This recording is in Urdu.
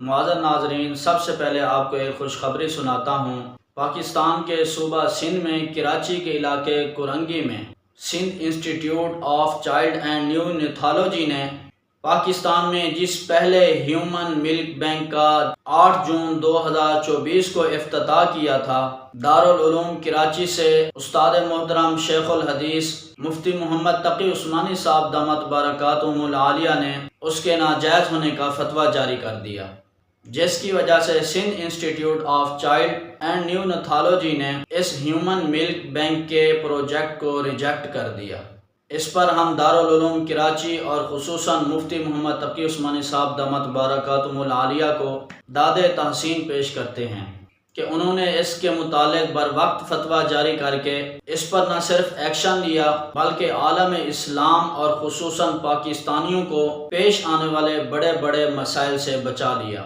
معزز ناظرین، سب سے پہلے آپ کو ایک خوشخبری سناتا ہوں۔ پاکستان کے صوبہ سندھ میں کراچی کے علاقے کورنگی میں Sindh institute of child and neonatology نے پاکستان میں جس پہلے ہیومن ملک بینک کا 8 جون 2024 کو افتتاح کیا تھا، دارالعلوم کراچی سے استاد محترم شیخ الحدیث مفتی محمد تقی عثمانی صاحب دامت برکاتہم العالیہ نے اس کے ناجائز ہونے کا فتویٰ جاری کر دیا، جس کی وجہ سے Sindh institute of child and neonatology نے اس ہیومن ملک بینک کے پروجیکٹ کو ریجیکٹ کر دیا۔ اس پر ہم دارالعلوم کراچی اور خصوصاً مفتی محمد تقی عثمانی صاحب دامت برکاتہم العالیہ کو داد تحسین پیش کرتے ہیں کہ انہوں نے اس کے متعلق بر وقت فتویٰ جاری کر کے اس پر نہ صرف ایکشن لیا بلکہ عالم اسلام اور خصوصاً پاکستانیوں کو پیش آنے والے بڑے بڑے مسائل سے بچا لیا۔